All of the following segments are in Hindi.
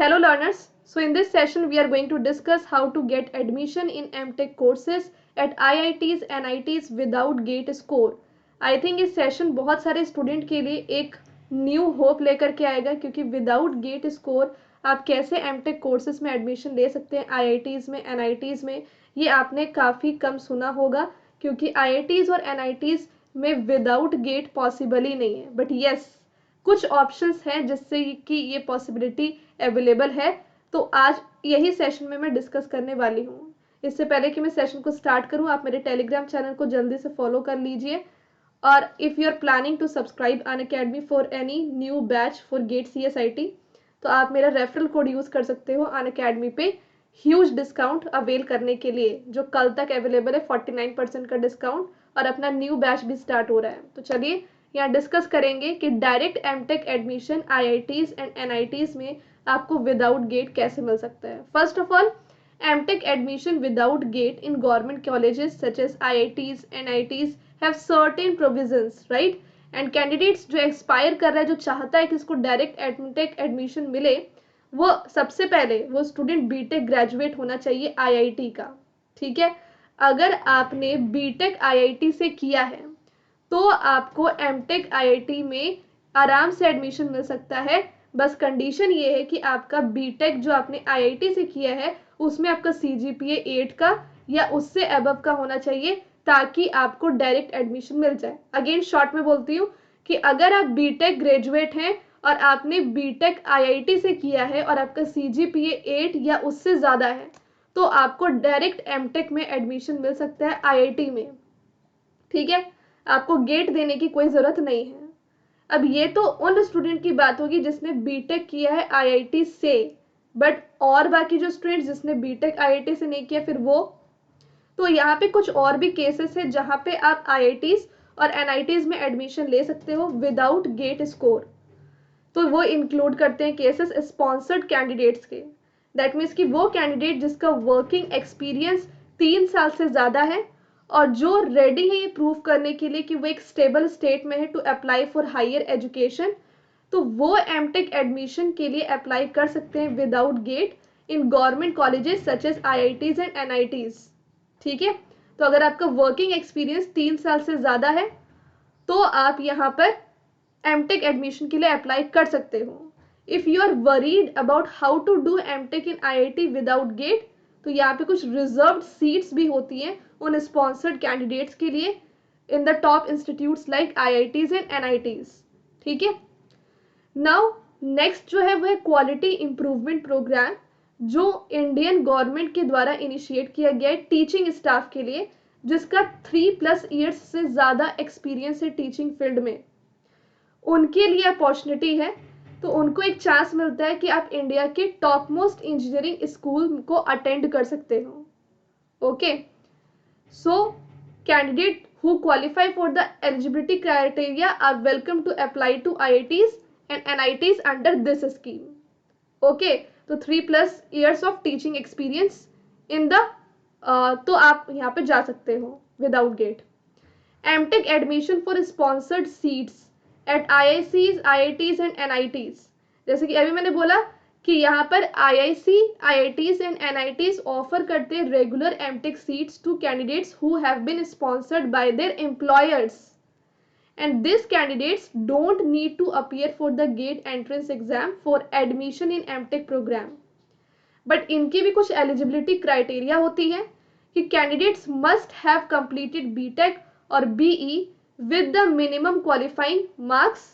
Hello learners. So in this session we are going to discuss how to get admission in MTech courses at IITs and NITs without GATE score. I think इस सेशन बहुत सारे स्टूडेंट के लिए एक न्यू होप लेकर के आएगा क्योंकि विदाउट गेट स्कोर आप कैसे एमटेक कोर्सेज में एडमिशन ले सकते हैं आईआईटीज में एनआईटीज में, ये आपने काफ़ी कम सुना होगा क्योंकि आईआईटीज और एनआईटीज में विदाउट गेट पॉसिबल ही नहीं है। बट यस, कुछ ऑप्शंस हैं जिससे कि ये पॉसिबिलिटी अवेलेबल है। तो आज यही सेशन में मैं डिस्कस करने वाली हूँ। इससे पहले कि मैं सेशन को स्टार्ट करूँ, आप मेरे टेलीग्राम चैनल को जल्दी से फॉलो कर लीजिए। और if you are planning to subscribe Unacademy for any new batch for GATE CSIT, तो आप मेरा रेफरल कोड यूज़ कर सकते हो अनअकैडमी पे ह्यूज डिस्काउंट अवेल करने के लिए, जो कल तक अवेलेबल है 49% का डिस्काउंट, और अपना न्यू बैच भी स्टार्ट हो रहा है। तो चलिए यहाँ डिस्कस करेंगे कि direct MTech admission IITs and NITs में आपको विदाउट गेट कैसे मिल सकता है। First of all, MTech admission without GATE in government colleges such as IITs NITs have certain provisions, right. And candidates जो एक्सपायर कर रहा है, जो चाहता है कि इसको डायरेक्ट एमटेक एडमिशन मिले, वो सबसे पहले वो स्टूडेंट बीटेक ग्रेजुएट होना चाहिए IIT का, ठीक है। अगर आपने बीटेक IIT से किया है तो आपको एमटेक IIT में आराम से एडमिशन मिल सकता है। बस कंडीशन ये है कि आपका बीटेक जो आपने IIT से किया है उसमें आपका CGPA 8 का या उससे अबव का होना चाहिए, ताकि आपको डायरेक्ट एडमिशन मिल जाए। अगेन शॉर्ट में बोलती हूँ कि अगर आप बीटेक ग्रेजुएट हैं और आपने बीटेक IIT से किया है और आपका CGPA 8 या उससे ज़्यादा है, तो आपको डायरेक्ट एमटेक में एडमिशन मिल सकता है IIT में, ठीक है। आपको गेट देने की कोई ज़रूरत नहीं है। अब ये तो उन स्टूडेंट की बात होगी जिसने बीटेक किया है IIT से, बट और बाकी जो स्टूडेंट्स जिसने बीटेक IIT से नहीं किया फिर वो, तो यहाँ पे कुछ और भी केसेस है जहाँ पे आप IITs और NITs में एडमिशन ले सकते हो विदाउट गेट स्कोर। तो वो इंक्लूड करते हैं केसेस स्पॉन्सर्ड कैंडिडेट्स के। दैट मीन्स कि वो कैंडिडेट जिसका वर्किंग एक्सपीरियंस 3 साल से ज़्यादा है और जो रेडी है ये प्रूव करने के लिए कि वो एक स्टेबल स्टेट में है to apply for higher education, तो वो एमटेक एडमिशन के लिए अप्लाई कर सकते हैं without GATE in government colleges such as IITs and NITs, ठीक है। तो अगर आपका वर्किंग एक्सपीरियंस 3 साल से ज़्यादा है तो आप यहाँ पर एमटेक एडमिशन के लिए अप्लाई कर सकते हो। If you are worried about how to do MTech in IIT without GATE, तो यहाँ पे कुछ रिजर्व्ड सीट्स भी होती हैं उन स्पॉन्सर्ड कैंडिडेट्स के लिए in the top institutes like IITs and NITs, ठीक है। नाउ नेक्स्ट जो है वो है क्वालिटी इम्प्रूवमेंट प्रोग्राम, जो इंडियन गवर्नमेंट के द्वारा इनिशिएट किया गया है टीचिंग स्टाफ के लिए जिसका 3+ ईयर्स से ज़्यादा एक्सपीरियंस है टीचिंग फील्ड में। उनके लिए अपॉर्चुनिटी है, तो उनको एक चांस मिलता है कि आप इंडिया के टॉप मोस्ट इंजीनियरिंग स्कूल को अटेंड कर सकते हो। Okay, so candidate who qualify for the eligibility criteria are welcome to apply to IITs and NITs under this scheme. Okay, तो 3+ years of teaching experience in the तो आप यहाँ पे जा सकते हो without GATE. MTech admission for sponsored seats at IICs IITs and NITs, जैसे कि अभी मैंने बोला कि यहाँ पर IIC IITs and NITs offer करते हैं regular MTech seats to candidates who have been sponsored by their employers, and these candidates don't need to appear for the gate entrance exam for admission in MTech program. But इनकी भी कुछ एलिजिबिलिटी क्राइटेरिया होती है कि candidates must have completed BTech और BE with the minimum qualifying marks.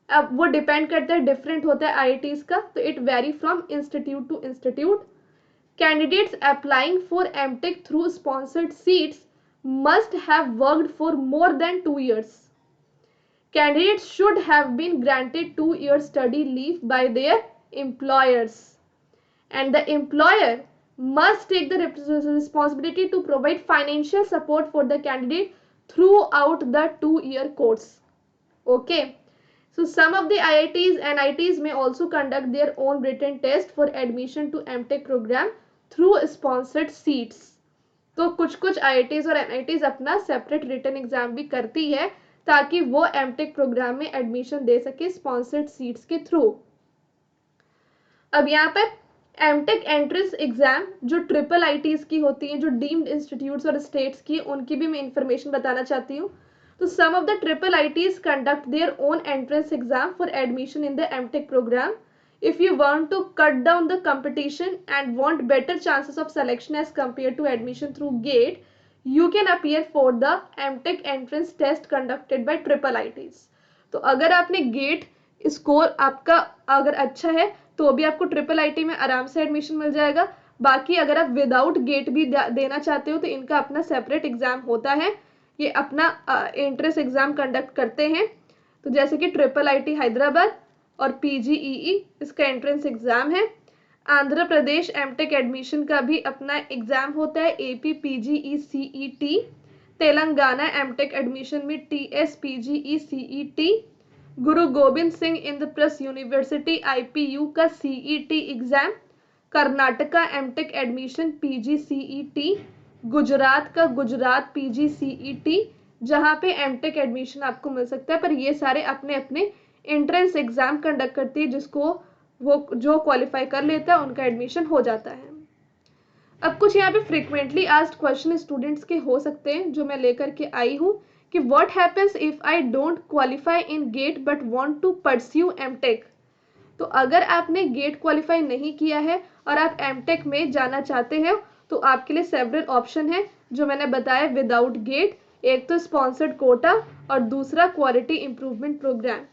अब वो डिपेंड करता है, डिफरेंट होता है IITs का, तो it vary from institute to institute. Candidates applying for MTech through sponsored seats must have worked for more than 2 years. Candidates should have been granted 2 year study leave by their employers, and the employer must take the responsibility to provide financial support for the candidate throughout the 2 year course. Okay, so some of the IITs and NITs may also conduct their own written test for admission to MTech program through sponsored seats. तो कुछ IITs और NITs अपना सेपरेट रिटन एग्जाम भी करती है ताकि वो एमटेक प्रोग्राम में एडमिशन दे सके स्पॉन्सर्ड सीट्स के थ्रू। अब यहाँ पर एमटेक एंट्रेंस एग्जाम जो ट्रिपल आईटीज की होती हैं, जो डीम्ड इंस्टीट्यूट्स और स्टेट्स की, उनकी भी मैं इंफॉर्मेशन बताना चाहती हूँ। तो some of the triple ITs conduct their own entrance exam for admission in the MTech program. If you want to cut down the competition and want better chances of selection as compared to admission through GATE, you can appear for the MTech entrance test conducted by triple ITs. तो अगर आपने गेट स्कोर आपका अगर अच्छा है तो भी आपको ट्रिपल आईटी में आराम से एडमिशन मिल जाएगा। बाकी अगर आप विदाउट गेट भी देना चाहते हो तो इनका अपना सेपरेट एग्जाम होता है, ये अपना एंट्रेंस एग्जाम कंडक्ट करते हैं। तो जैसे कि ट्रिपल आईटी हैदराबाद और पीजीईई इसका एंट्रेंस एग्जाम है। आंध्र प्रदेश एमटेक एडमिशन का भी अपना एग्जाम होता है, AP PGE CET. Telangana MTech admission में TS PGE CET. Guru Gobind Singh Indraprastha university IPU का CET exam. Karnataka MTech admission PGCET. Gujarat का गुजरात पीजीसीईटी, जहाँ पे एमटेक एडमिशन आपको मिल सकता है। पर ये सारे अपने अपने एंट्रेंस एग्जाम कंडक्ट करती है, जिसको वो जो क्वालिफाई कर लेता है उनका एडमिशन हो जाता है। अब कुछ यहाँ पे फ्रीक्वेंटली आस्क्ड क्वेश्चन स्टूडेंट्स के हो सकते हैं जो मैं लेकर के आई हूँ कि what happens if I don't qualify in GATE but want to pursue MTech. तो अगर आपने गेट क्वालिफाई नहीं किया है और आप एमटेक में जाना चाहते हैं तो आपके लिए सेवरल ऑप्शन है जो मैंने बताया विदाउट गेट। एक तो स्पॉन्सर्ड कोटा और दूसरा quality improvement programme.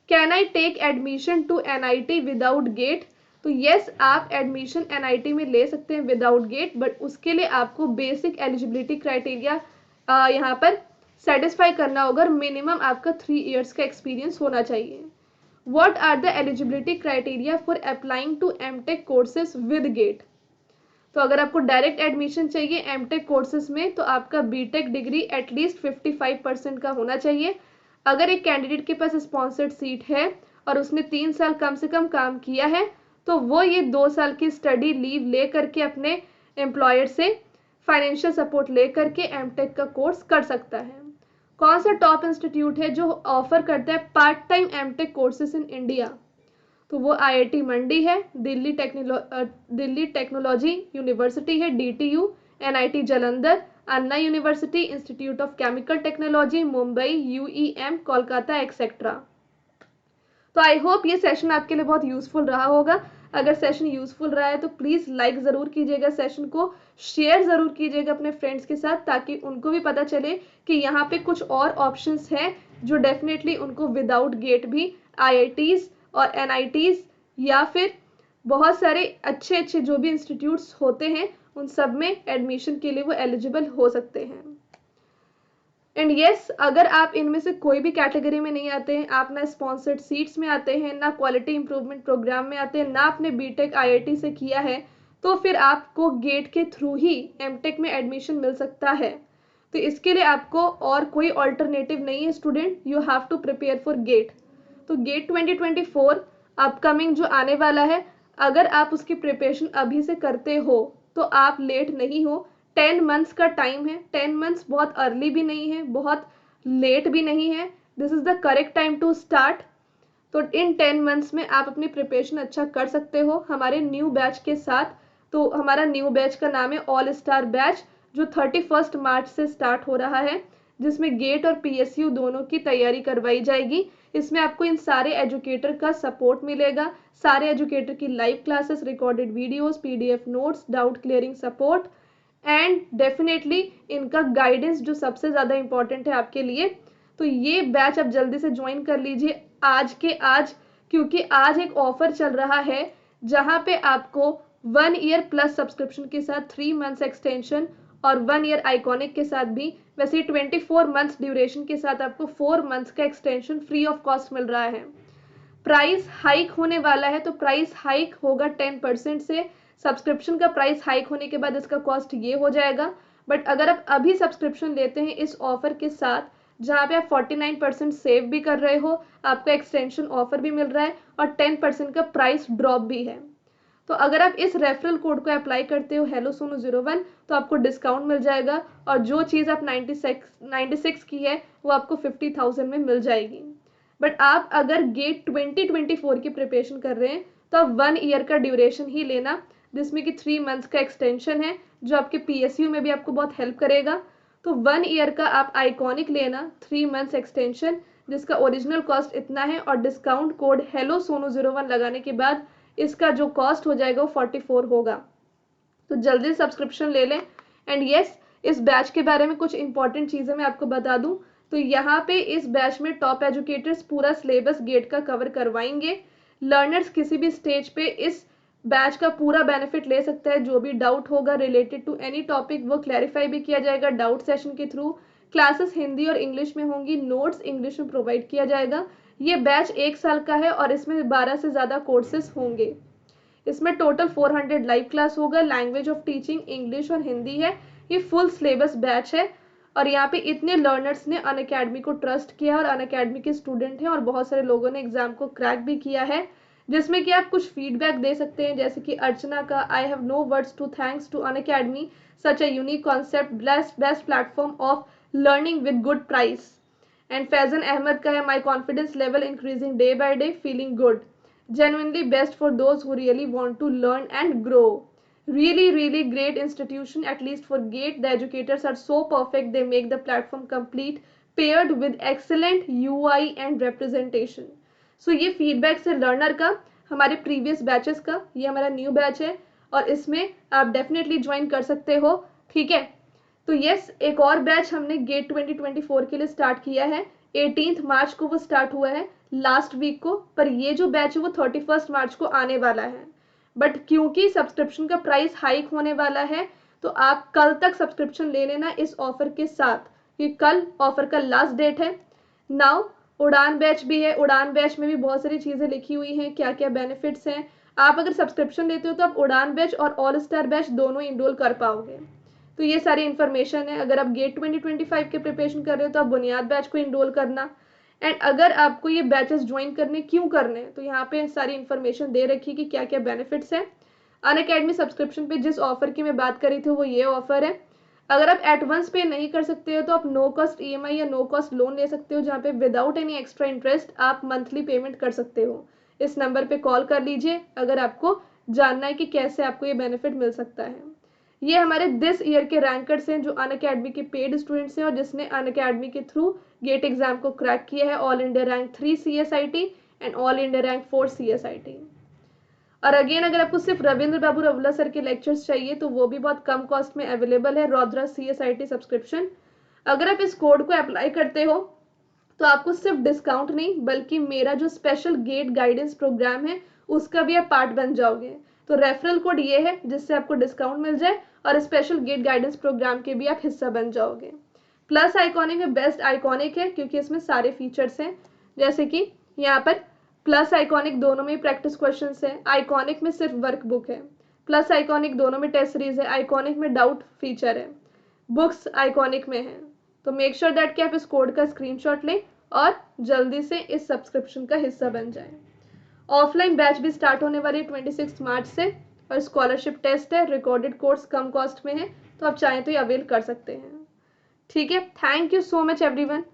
Can I take admission to NIT without GATE? तो यस, आप एडमिशन एनआईटी में ले सकते हैं विदाउट गेट, बट उसके लिए आपको बेसिक एलिजिबिलिटी क्राइटेरिया यहाँ पर सेटिस्फाई करना होगा। मिनिमम आपका 3 इयर्स का एक्सपीरियंस होना चाहिए। What are the eligibility criteria for applying to MTech courses with GATE? तो अगर आपको डायरेक्ट एडमिशन चाहिए एमटेक कोर्सेज में तो आपका बीटेक डिग्री एटलीस्ट 55% का होना चाहिए। अगर एक कैंडिडेट के पास स्पॉन्सर्ड सीट है और उसने 3 साल कम से कम काम किया है तो वो ये 2 साल की स्टडी लीव ले करके अपने एम्प्लॉयर से फाइनेंशियल सपोर्ट ले करके एमटेक का कोर्स कर सकता है। कौन सा टॉप इंस्टीट्यूट है जो ऑफर करता है part time MTech courses in India? तो वो आईआईटी मंडी है, दिल्ली टेक्नोलॉजी यूनिवर्सिटी है DTU, NIT Jalandhar, Anna university, institute of chemical technology Mumbai, UEM Kolkata etcetera. तो आई होप ये सेशन आपके लिए बहुत यूजफुल रहा होगा। अगर सेशन यूजफुल रहा है तो प्लीज़ लाइक ज़रूर कीजिएगा, सेशन को शेयर ज़रूर कीजिएगा अपने फ्रेंड्स के साथ, ताकि उनको भी पता चले कि यहाँ पे कुछ और ऑप्शंस हैं जो डेफिनेटली उनको विदाउट गेट भी आईआईटीज़ और एनआईटीज़ या फिर बहुत सारे अच्छे अच्छे जो भी इंस्टीट्यूट्स होते हैं उन सब में एडमिशन के लिए वो एलिजिबल हो सकते हैं। एंड यस, अगर आप इनमें से कोई भी कैटेगरी में नहीं आते हैं, आप ना स्पॉन्सर्ड सीट्स में आते हैं, ना क्वालिटी इंप्रूवमेंट प्रोग्राम में आते हैं, ना आपने बीटेक आईआईटी से किया है, तो फिर आपको गेट के थ्रू ही एमटेक में एडमिशन मिल सकता है। तो इसके लिए आपको और कोई ऑल्टरनेटिव नहीं है student, you have to prepare for GATE. तो गेट 2024 अपकमिंग जो आने वाला है, अगर आप उसकी प्रिपरेशन अभी से करते हो तो आप लेट नहीं हो। 10 मंथ्स का टाइम है। 10 मंथ्स बहुत अर्ली भी नहीं है, बहुत लेट भी नहीं है। This is the correct time to start. तो इन 10 मंथ्स में आप अपनी प्रिपरेशन अच्छा कर सकते हो हमारे न्यू बैच के साथ। तो हमारा न्यू बैच का नाम है ऑल स्टार बैच, जो 31 मार्च से स्टार्ट हो रहा है, जिसमें गेट और पीएसयू दोनों की तैयारी करवाई जाएगी। इसमें आपको इन सारे एजुकेटर का सपोर्ट मिलेगा, सारे एजुकेटर की live classes, recorded videos, PDF notes, doubt clearing support and definitely इनका गाइडेंस जो सबसे ज़्यादा इंपॉर्टेंट है आपके लिए। तो ये बैच आप जल्दी से ज्वाइन कर लीजिए आज के आज, क्योंकि आज एक ऑफर चल रहा है जहाँ पे आपको 1 ईयर प्लस सब्सक्रिप्शन के साथ 3 मंथ्स एक्सटेंशन और 1 ईयर आइकॉनिक के साथ भी, वैसे 24 मंथ्स ड्यूरेशन के साथ आपको 4 मंथ्स का एक्सटेंशन फ्री ऑफ कॉस्ट मिल रहा है। प्राइस हाइक होने वाला है, तो प्राइस हाइक होगा 10% से। सब्सक्रिप्शन का प्राइस हाइक होने के बाद इसका कॉस्ट ये हो जाएगा। बट अगर आप अभी सब्सक्रिप्शन लेते हैं इस ऑफर के साथ, जहाँ पे आप 49% सेव भी कर रहे हो, आपका एक्सटेंशन ऑफर भी मिल रहा है और 10% का प्राइस ड्रॉप भी है। तो अगर आप इस रेफरल कोड को अप्लाई करते हो हेलो सोनू 01 तो आपको डिस्काउंट मिल जाएगा, और जो चीज़ आप 96 की है वो आपको 50,000 में मिल जाएगी। बट आप अगर गेट 2024 की प्रिपरेशन कर रहे हैं तो आप 1 ईयर का ड्यूरेशन ही लेना, जिसमें कि 3 मंथ्स का एक्सटेंशन है जो आपके PSU में भी आपको बहुत हेल्प करेगा। तो 1 ईयर का आप आइकॉनिक लेना, 3 मंथ्स एक्सटेंशन, जिसका ओरिजिनल कॉस्ट इतना है और डिस्काउंट कोड हेलो सोनू 01 लगाने के बाद इसका जो कॉस्ट हो जाएगा वो 44 होगा। तो जल्दी सब्सक्रिप्शन ले लें। एंड यस, इस बैच के बारे में कुछ इंपॉर्टेंट चीज़ें मैं आपको बता दूं तो यहाँ पे इस बैच में टॉप एजुकेटर्स पूरा सिलेबस गेट का कवर करवाएंगे। लर्नर्स किसी भी स्टेज पे इस बैच का पूरा बेनिफिट ले सकता है। जो भी डाउट होगा रिलेटेड टू एनी टॉपिक वो क्लैरिफाई भी किया जाएगा डाउट सेशन के थ्रू। क्लासेस हिंदी और इंग्लिश में होंगी, नोट्स इंग्लिश में प्रोवाइड किया जाएगा। ये बैच 1 साल का है और इसमें 12 से ज़्यादा कोर्सेज होंगे। इसमें टोटल 400 लाइव क्लास होगा। लैंग्वेज ऑफ टीचिंग इंग्लिश और हिंदी है। ये फुल सिलेबस बैच है और यहाँ पे इतने लर्नर्स ने अनअकैडमी को ट्रस्ट किया और अनअकैडमी के स्टूडेंट हैं और बहुत सारे लोगों ने एग्जाम को क्रैक भी किया है, जिसमें कि आप कुछ फीडबैक दे सकते हैं, जैसे कि अर्चना का I have no words to thanks to Unacademy such a unique concept best platform of learning with good price. And Faizan Ahmad का है my confidence level increasing day by day feeling good genuinely best for those who really want to learn and grow. Really great institution, at least for GATE. The educators are so perfect, they make the platform complete, paired with excellent UI and representation. So ये feedback से learner का, हमारे previous batches का, ये हमारा new batch है और इसमें आप definitely join कर सकते हो, ठीक है। तो यस, एक और बैच हमने गेट 2024 के लिए स्टार्ट किया है। 18 मार्च को वो स्टार्ट हुआ है, लास्ट वीक को, पर ये जो बैच है वो 31 मार्च को आने वाला है। बट क्योंकि सब्सक्रिप्शन का प्राइस हाइक होने वाला है तो आप कल तक सब्सक्रिप्शन ले लेना इस ऑफर के साथ, क्योंकि कल ऑफर का लास्ट डेट है। नाउ उड़ान बैच भी है। उड़ान बैच में भी बहुत सारी चीज़ें लिखी हुई हैं, क्या क्या बेनिफिट्स हैं। आप अगर सब्सक्रिप्शन लेते हो तो आप उड़ान बैच और ऑल स्टार बैच दोनों इनरोल कर पाओगे। तो ये सारी इन्फॉर्मेशन है। अगर आप गेट 2025 के प्रिपरेशन कर रहे हो तो आप बुनियाद बैच को इनरोल करना। एंड अगर आपको ये बैचेस ज्वाइन करने क्यों करने हैं तो यहाँ पे सारी इन्फॉर्मेशन दे रखी कि क्या क्या बेनिफिट्स हैं। अनअकैडमी सब्सक्रिप्शन पे जिस ऑफर की मैं बात करी थी वो ये ऑफर है। अगर आप एडवांस पे नहीं कर सकते हो तो आप नो कॉस्ट EMI या नो कॉस्ट लोन ले सकते हो, जहाँ पे विदाउट एनी एक्स्ट्रा इंटरेस्ट आप मंथली पेमेंट कर सकते हो। इस नंबर पे कॉल कर लीजिए अगर आपको जानना है कि कैसे आपको ये बेनिफिट मिल सकता है। ये हमारे दिस ईयर के रैंकर्स हैं जो अनअकैडमी के पेड स्टूडेंट्स हैं और जिसने अनअकैडमी के थ्रू गेट एग्जाम को क्रैक किया है। All India rank 3 CSIT and all India rank 4 CSIT। और अगेन अगर आपको सिर्फ रविंद्र बाबू रवला सर के लेक्चर्स चाहिए तो वो भी बहुत कम कॉस्ट में अवेलेबल है, रौद्रा CSIT सब्सक्रिप्शन। अगर आप इस कोड को अप्लाई करते हो तो आपको सिर्फ डिस्काउंट नहीं बल्कि मेरा जो स्पेशल गेट गाइडेंस प्रोग्राम है उसका भी आप पार्ट बन जाओगे। तो रेफरल कोड ये है जिससे आपको डिस्काउंट मिल जाए और स्पेशल गेट गाइडेंस प्रोग्राम के भी आप हिस्सा बन जाओगे। प्लस आइकॉनिक में बेस्ट आइकॉनिक है क्योंकि इसमें सारे फीचर्स हैं, जैसे कि यहाँ पर प्लस आइकॉनिक दोनों में प्रैक्टिस क्वेश्चंस है, आइकॉनिक में सिर्फ वर्कबुक है। प्लस आइकॉनिक दोनों में टेस्ट सीरीज है, आइकॉनिक में डाउट फीचर है, बुक्स आइकॉनिक में है। तो मेक श्योर दैट कि आप इस कोड का स्क्रीनशॉट लें और जल्दी से इस सब्सक्रिप्शन का हिस्सा बन जाएं। ऑफलाइन बैच भी स्टार्ट होने वाली 26 मार्च से और स्कॉलरशिप टेस्ट है, रिकॉर्डेड कोर्स कम कॉस्ट में है, तो आप चाहें तो ये अवेल कर सकते हैं। ठीक है, thank you so much everyone.